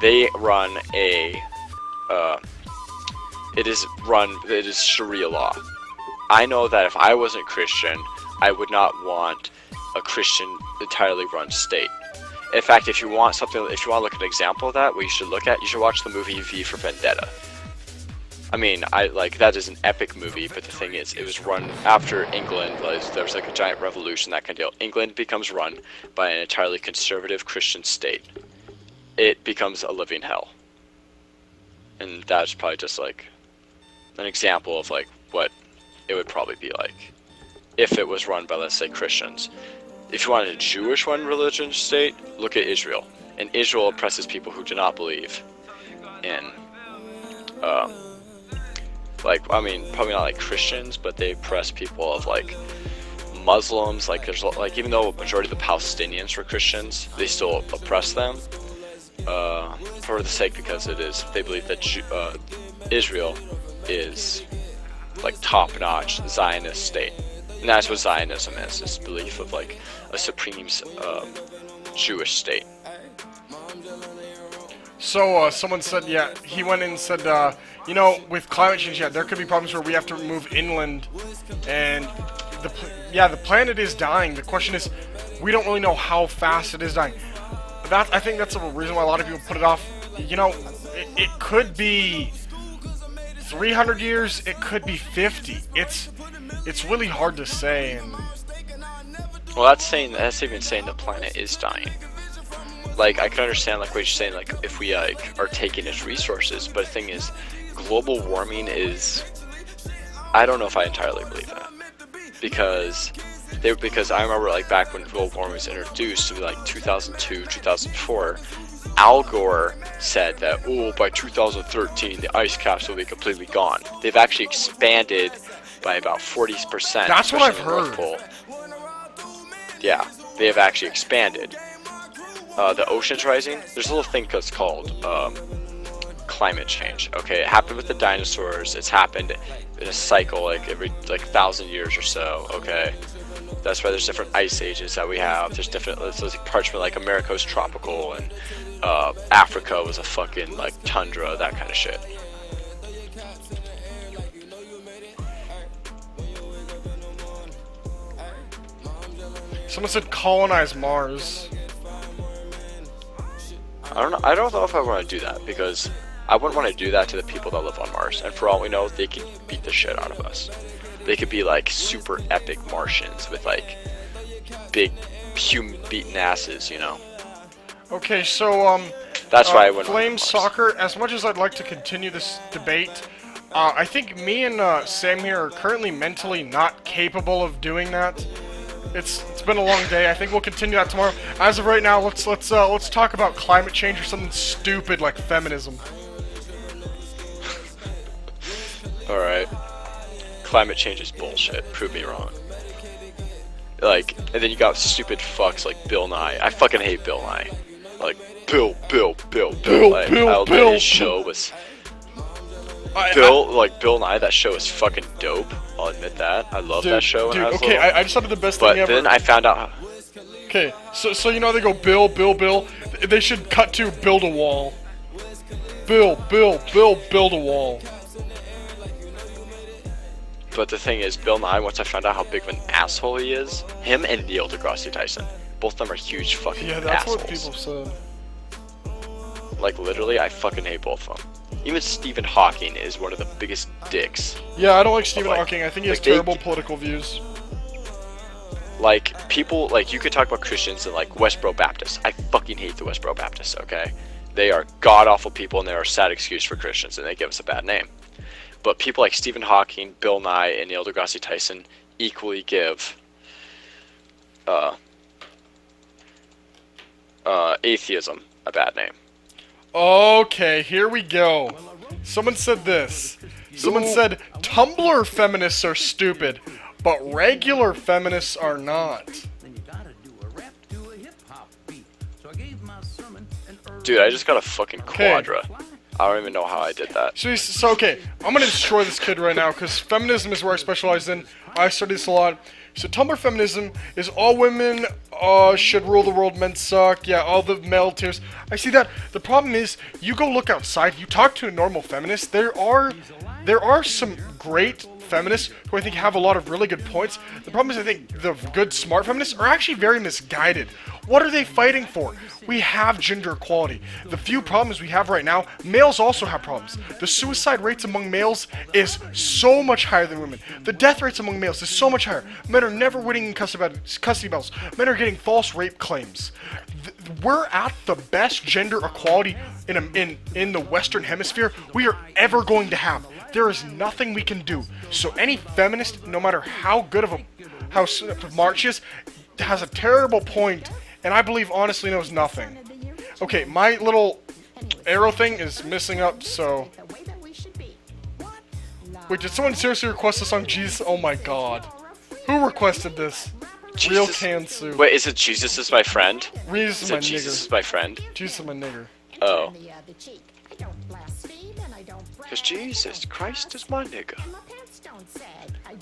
They run a, it is Sharia law. I know that if I wasn't Christian, I would not want a Christian entirely run state. In fact, if you want to look at an example of that, what you should watch the movie V for Vendetta. I mean, that is an epic movie, but the thing is, it was run after England. There was like a giant revolution, that kind of deal. England becomes run by an entirely conservative Christian state. It becomes a living hell. And that's probably just like an example of like what it would probably be like if it was run by, let's say, Christians. If you wanted a Jewish run religion state, look at Israel. And Israel oppresses people who do not believe in, probably not like Christians, but they oppress people of like Muslims. Like there's like, even though a majority of the Palestinians were Christians, they still oppress them for the sake, because they believe that Israel is like top-notch Zionist state. And that's what Zionism is. This belief of like a supreme Jewish state. So someone said, yeah, he went in and said, with climate change, there could be problems where we have to move inland, and the planet is dying. The question is, we don't really know how fast it is dying. I think that's the reason why a lot of people put it off. It could be 300 years, it could be 50. It's really hard to say. And well, that's even saying the planet is dying. Like, I can understand like what you're saying, like if we are taking its resources, but the thing is, global warming is, I don't know if I entirely believe that, because I remember like back when global warming was introduced to like 2002, 2004, Al Gore said that, by 2013 the ice caps will be completely gone. They've actually expanded by about 40%. That's what I've heard. Yeah, they have actually expanded. The ocean's rising. There's a little thing that's called climate change. Okay, it happened with the dinosaurs. It's happened in a cycle, like every 1,000 years or so. Okay, that's why there's different ice ages that we have. There's like parchment, like America was tropical, and Africa was a fucking like tundra, that kind of shit. Someone said colonize Mars. I don't know if I want to do that, because I wouldn't want to do that to the people that live on Mars. And for all we know, they could beat the shit out of us. They could be like super epic Martians with like big human-beaten asses, Okay, so that's why I wouldn't. Flame Soccer. As much as I'd like to continue this debate, I think me and Sam here are currently mentally not capable of doing that. It's been a long day. I think we'll continue that tomorrow. As of right now, let's talk about climate change or something stupid like feminism. All right. Climate change is bullshit. Prove me wrong. Like, and then you got stupid fucks like Bill Nye. I fucking hate Bill Nye. Like Bill. His show was. Bill Nye, that show is fucking dope. I'll admit that. I love that show. When I was little. I just thought of the best thing ever. But then I found out. Okay, so they go Bill. They should cut to build a wall. Bill, build a wall. But the thing is, Bill Nye, once I found out how big of an asshole he is, him and Neil deGrasse Tyson, both of them are huge fucking assholes. Yeah, that's what people said. Like, literally, I fucking hate both of them. Even Stephen Hawking is one of the biggest dicks. Yeah, I don't like Stephen Hawking. I think he has terrible political views. Like, people, like, you could talk about Christians and, like, Westboro Baptists. I fucking hate the Westboro Baptists, okay? They are god-awful people, and they are a sad excuse for Christians, and they give us a bad name. But people like Stephen Hawking, Bill Nye, and Neil deGrasse Tyson equally give atheism a bad name. Okay, here we go. Someone said this. Someone said, Tumblr feminists are stupid, but regular feminists are not. Dude, I just got a fucking quadra. I don't even know how I did that. So okay, I'm gonna destroy this kid right now because feminism is where I specialize in. I study this a lot. So Tumblr feminism is all women should rule the world, men suck. Yeah, all the male tiers. I see that. The problem is, you go look outside. You talk to a normal feminist. There are some great feminists who I think have a lot of really good points. The problem is I think the good smart feminists are actually very misguided. What are they fighting for? We have gender equality. The few problems we have right now, males also have problems. The suicide rates among males is so much higher than women. The death rates among males is so much higher. Men are never winning in custody battles. Men are getting false rape claims. We're at the best gender equality in the Western Hemisphere we are ever going to have. There is nothing we can do. So any feminist, no matter how good of how smart she is, has a terrible point, and I believe honestly knows nothing. Okay, my little arrow thing is missing up, so... Wait, did someone seriously request the song Jesus? Oh my god. Who requested this? Jesus. Real Kansu. Wait, is it Jesus is my friend? Jesus is my Jesus nigger. is my friend? Jesus is my nigger. Oh. Because Jesus Christ is my nigga.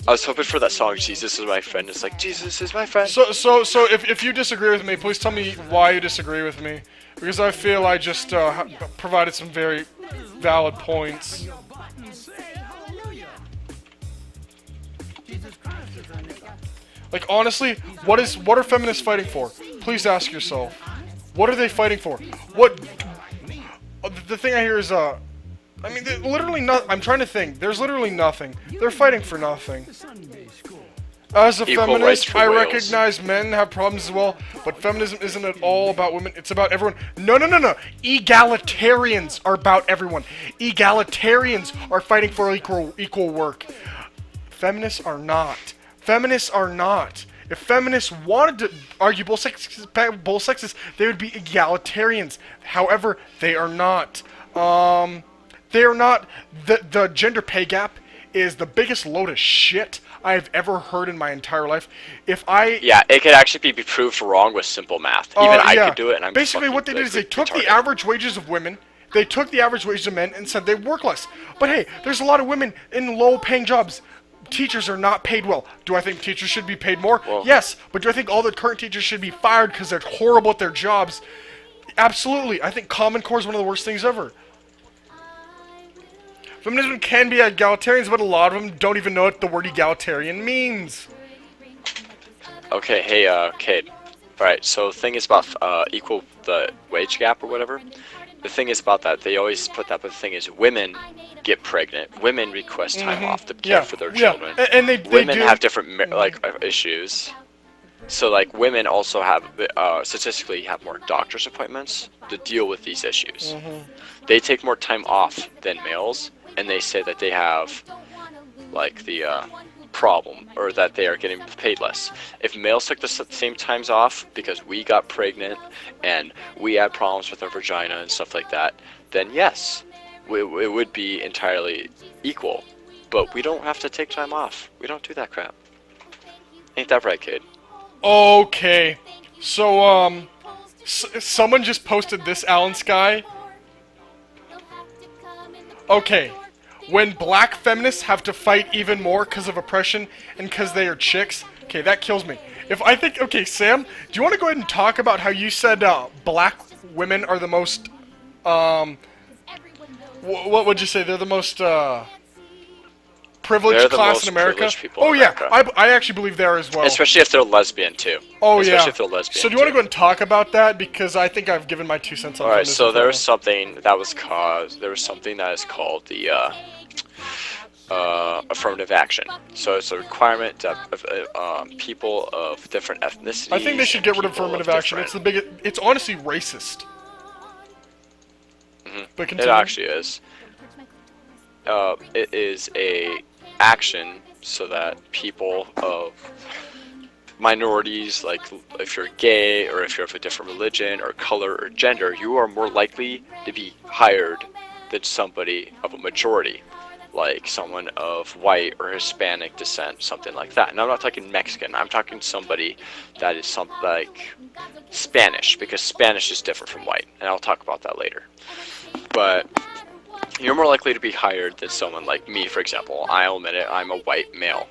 I was hoping for that song, Jesus is my friend. It's like, Jesus is my friend. So if you disagree with me, please tell me why you disagree with me. Because I feel I just provided some very valid points. Like, honestly, what are feminists fighting for? Please ask yourself. What are they fighting for? What... The thing I hear is, I mean, literally not. I'm trying to think. There's literally nothing. They're fighting for nothing. As a feminist, I recognize men have problems as well, but feminism isn't at all about women. It's about everyone. No. Egalitarians are about everyone. Egalitarians are fighting for equal work. Feminists are not. Feminists are not. If feminists wanted to argue both sexes, they would be egalitarians. However, they are not. They are not. The gender pay gap is the biggest load of shit I've ever heard in my entire life. Yeah, it could actually be proved wrong with simple math. Even I could do it, and I'm basically what they did is they took the average wages of women, they took the average wages of men, and said they work less. But hey, there's a lot of women in low-paying jobs. Teachers are not paid well. Do I think teachers should be paid more? Well, yes, but do I think all the current teachers should be fired because they're horrible at their jobs? Absolutely. I think Common Core is one of the worst things ever. Feminism can be egalitarians, but a lot of them don't even know what the word egalitarian means. Okay, hey, Cade. Alright, so the thing is about equal the wage gap or whatever. The thing is about that, they always put that, but the thing is, women get pregnant. Women request time off to care for their children. And women have different issues. So like women also have statistically have more doctor's appointments to deal with these issues. They take more time off than males, and they say that they have like the problem, or that they are getting paid less. If males took the same times off because we got pregnant and we had problems with our vagina and stuff like that, then yes, it would be entirely equal. But we don't have to take time off. We don't do that crap. Ain't that right, kid? Okay. So, someone just posted this, Alan Sky. Okay. When black feminists have to fight even more because of oppression and because they are chicks, okay, that kills me. Okay, Sam, do you want to go ahead and talk about how you said black women are the most, what would you say? They're the most privileged class in America? Oh yeah, I actually believe they are as well. Especially if they're lesbian too. Oh yeah. Especially if they're lesbian. So do you want to go and talk about that, because I think I've given my 2 cents on. All right. So there was something that was caused. There was something that is called the affirmative action. So it's a requirement of people of different ethnicities. I think they should get rid of affirmative action. It's the biggest. It's honestly racist. But continue. It actually is. It is a action so that people of minorities, like if you're gay or if you're of a different religion or color or gender, you are more likely to be hired than somebody of a majority, like someone of white or Hispanic descent, something like that. And I'm not talking Mexican, I'm talking somebody that is something like Spanish, because Spanish is different from white, and I'll talk about that later. But you're more likely to be hired than someone like me, for example. I'll admit it, I'm a white male.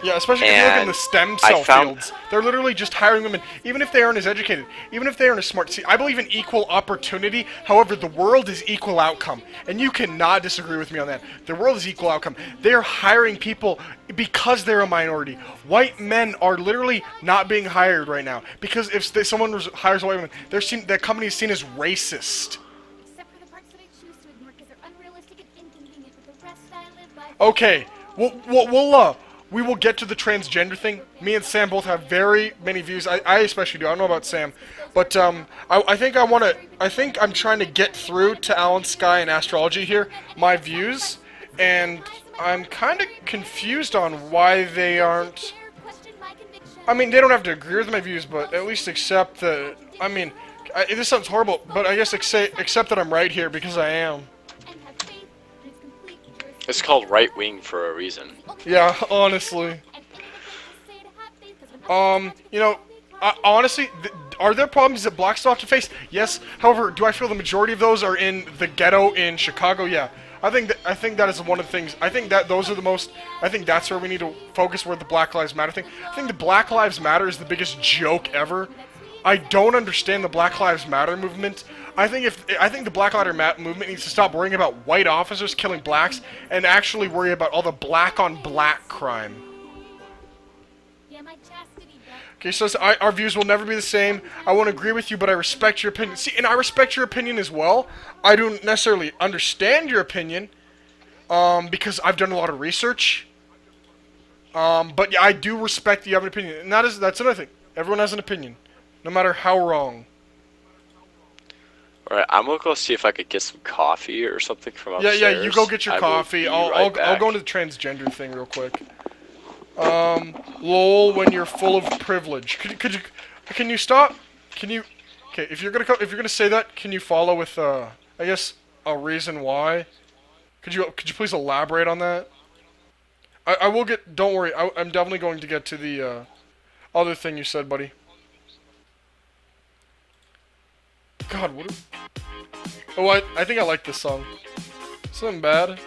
Yeah, especially if you look in the stem cell fields. They're literally just hiring women, even if they aren't as educated, even if they aren't as smart. See, I believe in equal opportunity. However, the world is equal outcome. And you cannot disagree with me on that. The world is equal outcome. They are hiring people because they're a minority. White men are literally not being hired right now. Because if someone hires a white woman, that company is seen as racist. Okay, we will get to the transgender thing. Me and Sam both have very many views. I especially do. I don't know about Sam, but I think I'm trying to get through to Alan Sky and astrology here, my views, and I'm kind of confused on why they aren't. I mean, they don't have to agree with my views, but at least accept that. I mean, this sounds horrible, but I guess accept that I'm right here because I am. It's called right wing for a reason. Yeah, honestly. Honestly, are there problems that blacks still have to face? Yes. However, do I feel the majority of those are in the ghetto in Chicago? Yeah. I think that is one of the things. I think that those are the most. I think that's where we need to focus, where the Black Lives Matter thing. I think the Black Lives Matter is the biggest joke ever. I don't understand the Black Lives Matter movement. I think the Black Lives Matter movement needs to stop worrying about white officers killing blacks and actually worry about all the black-on-black crime. Okay, so our views will never be the same. I won't agree with you, but I respect your opinion. See, and I respect your opinion as well. I don't necessarily understand your opinion, because I've done a lot of research. But yeah, I do respect that you have an opinion, and that's another thing. Everyone has an opinion, no matter how wrong. Alright, I'm gonna go see if I could get some coffee or something from upstairs. Yeah, you go get your coffee. I'll go into the transgender thing real quick. Lol, when you're full of privilege. Can you stop? Okay, if you're gonna say that, can you follow with I guess a reason why? Could you please elaborate on that? I will get. Don't worry. I'm definitely going to get to the other thing you said, buddy. God, what? Oh, I think I like this song. Something bad.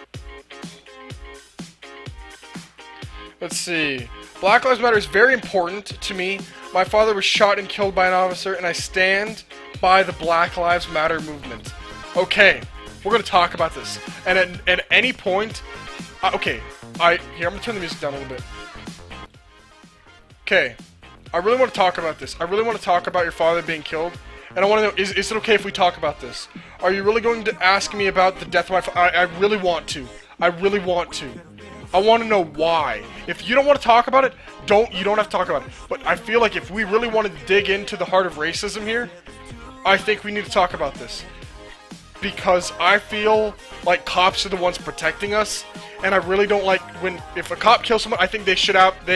Let's see. Black Lives Matter is very important to me. My father was shot and killed by an officer, and I stand by the Black Lives Matter movement. Okay, we're gonna talk about this. And at any point, okay, here I'm gonna turn the music down a little bit. Okay, I really want to talk about this. I really want to talk about your father being killed. And I want to know, is it okay if we talk about this? Are you really going to ask me about the death of my father? I really want to. I really want to. I want to know why. If you don't want to talk about it, you don't have to talk about it. But I feel like if we really wanted to dig into the heart of racism here, I think we need to talk about this. Because I feel like cops are the ones protecting us, and I really don't like if a cop kills someone, I think they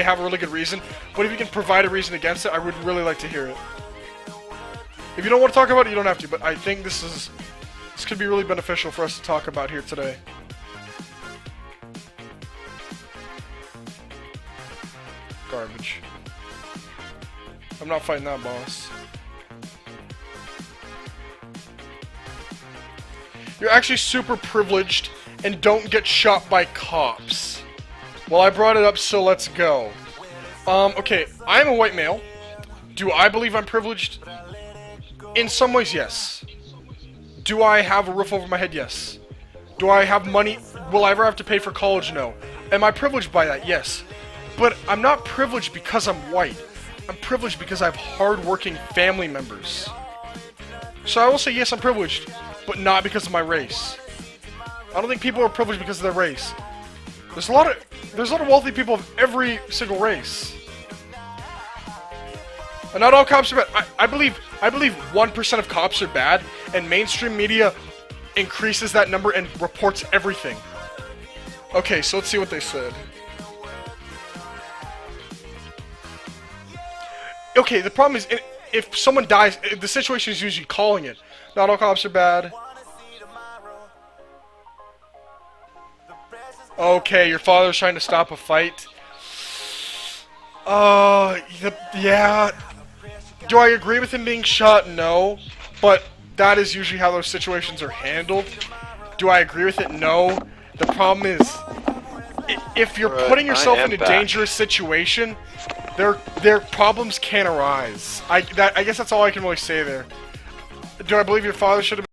have a really good reason. But if you can provide a reason against it, I would really like to hear it. If you don't want to talk about it, you don't have to, but I think this could be really beneficial for us to talk about here today. Garbage. I'm not fighting that, boss. You're actually super privileged and don't get shot by cops. Well, I brought it up, so let's go. Okay, I'm a white male. Do I believe I'm privileged? In some ways, yes. Do I have a roof over my head? Yes. Do I have money? Will I ever have to pay for college? No. Am I privileged by that? Yes. But I'm not privileged because I'm white. I'm privileged because I have hard-working family members. So I will say yes, I'm privileged, but not because of my race. I don't think people are privileged because of their race. There's a lot of wealthy people of every single race. And not all cops are bad. I believe 1% of cops are bad, and mainstream media increases that number and reports everything. Okay, so let's see what they said. Okay, the problem is, if someone dies, the situation is usually calling it. Not all cops are bad. Okay, your father's trying to stop a fight. Yeah. Do I agree with him being shot? No. But that is usually how those situations are handled. Do I agree with it? No. The problem is, if you're putting yourself in a dangerous situation, their problems can arise. I guess that's all I can really say there. Do I believe your father should have